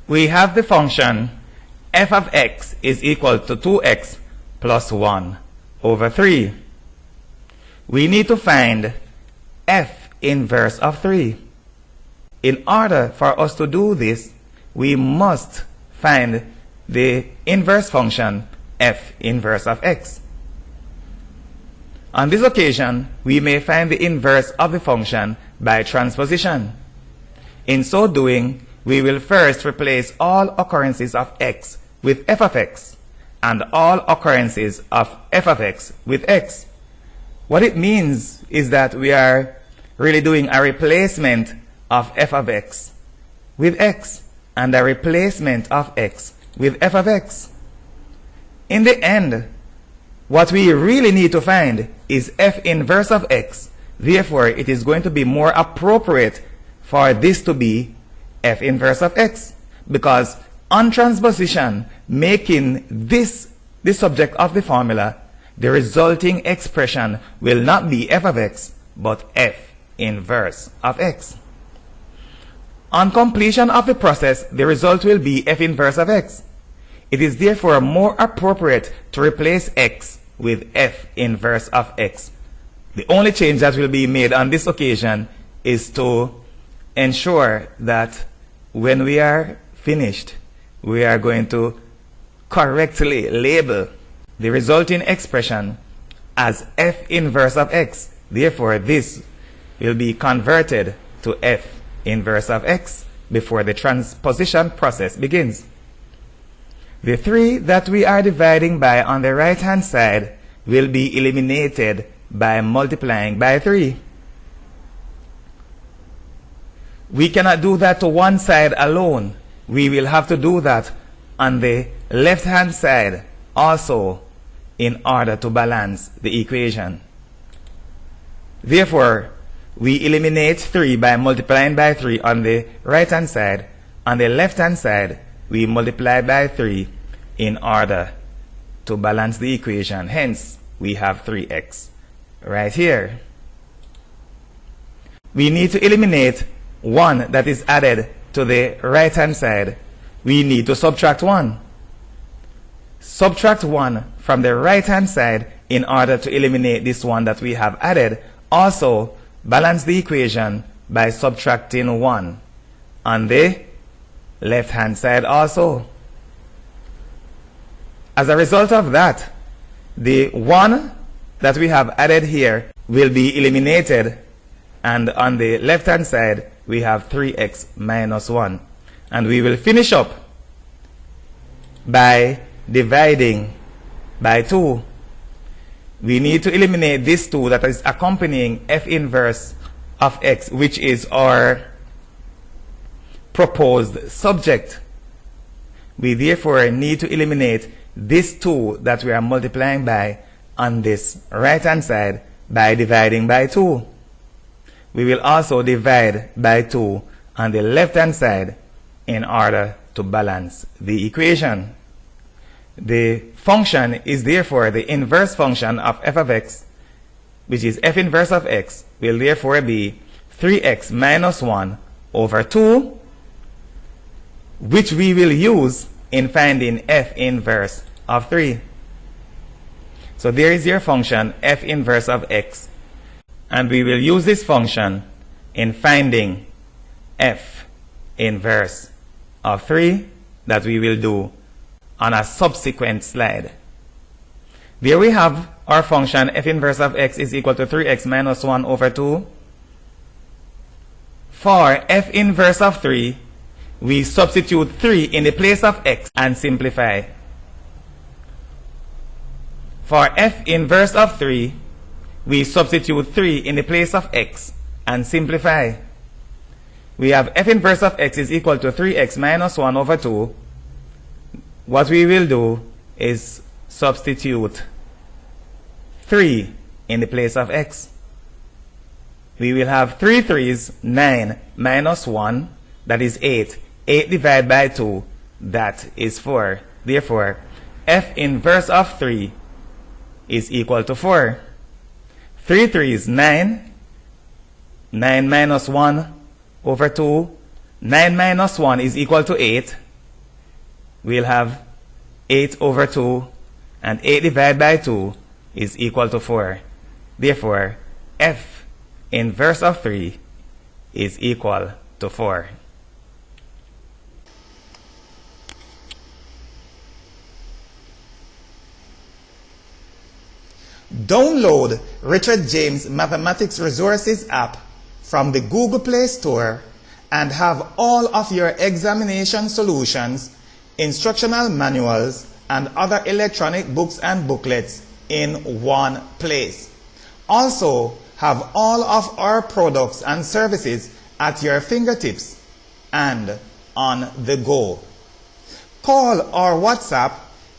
we have the function f of x is equal to 2x plus 1 over 3. We need to find f inverse of 3. In order for us to do this, we must find the inverse function f inverse of x. On this occasion, we may find the inverse of the function by transposition. In so doing, we will first replace all occurrences of x with f of x and all occurrences of f of x with x. What it means is that we are really doing a replacement of f of x with x and a replacement of x with f of x. In the end, what we really need to find is f inverse of x. Therefore, it is going to be more appropriate for this to be f inverse of x, because on transposition, making this the subject of the formula, the resulting expression will not be f of x, but f inverse of x. On completion of the process, the result will be f inverse of x. It is therefore more appropriate to replace x with f inverse of x. The only change that will be made on this occasion is to ensure that when we are finished, we are going to correctly label the resulting expression as f inverse of x. Therefore, this will be converted to f inverse of x before the transposition process begins. The 3 that we are dividing by on the right hand side will be eliminated by multiplying by 3. We cannot do that to one side alone. We will have to do that on the left hand side also in order to balance the equation. Therefore, we eliminate 3 by multiplying by 3 on the right hand side. On the left hand side, we multiply by 3 in order to balance the equation. Hence, we have 3x right here. We need to eliminate 1 that is added to the right hand side. We need to subtract 1. Subtract 1 from the right hand side in order to eliminate this one that we have added. Also, balance the equation by subtracting 1 on the left hand side also. As a result of that, the 1 that we have added here will be eliminated, and on the left hand side we have 3x minus 1. And we will finish up by dividing by 2. We need to eliminate this 2 that is accompanying f inverse of x, which is our proposed subject. We therefore need to eliminate this 2 that we are multiplying by on this right hand side by dividing by 2. We will also divide by 2 on the left hand side in order to balance the equation. The function is therefore the inverse function of f of x, which is f inverse of x, will therefore be 3x minus 1 over 2, which we will use in finding f inverse of 3. So there is your function f inverse of x, and we will use this function in finding f inverse of 3 that we will do on a subsequent slide. There we have our function f inverse of x is equal to 3x minus 1 over 2. For f inverse of 3, we substitute 3 in the place of x and simplify. For f inverse of 3, we substitute 3 in the place of x and simplify. We have f inverse of x is equal to 3x minus 1 over 2. What we will do is substitute 3 in the place of x. We will have 3 3's, 9 minus 1, that is 8. 8 divided by 2, that is 4. Therefore, f inverse of 3 is equal to 4. 3 3's, 9. 9 minus 1 over 2. 9 minus 1 is equal to 8. we'll have 8 over 2, and 8 divided by 2 is equal to 4. Therefore, f inverse of 3 is equal to 4. Download Richard James Mathematics Resources app from the Google Play Store and have all of your examination solutions, instructional manuals, and other electronic books and booklets in one place. Also, have all of our products and services at your fingertips and on the go. Call or WhatsApp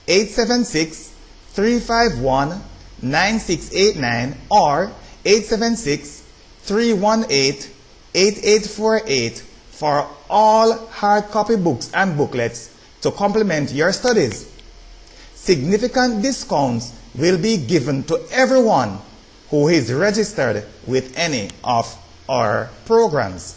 876-351-9689 or 876-318-8848 for all hard copy books and booklets to complement your studies. Significant discounts will be given to everyone who is registered with any of our programs.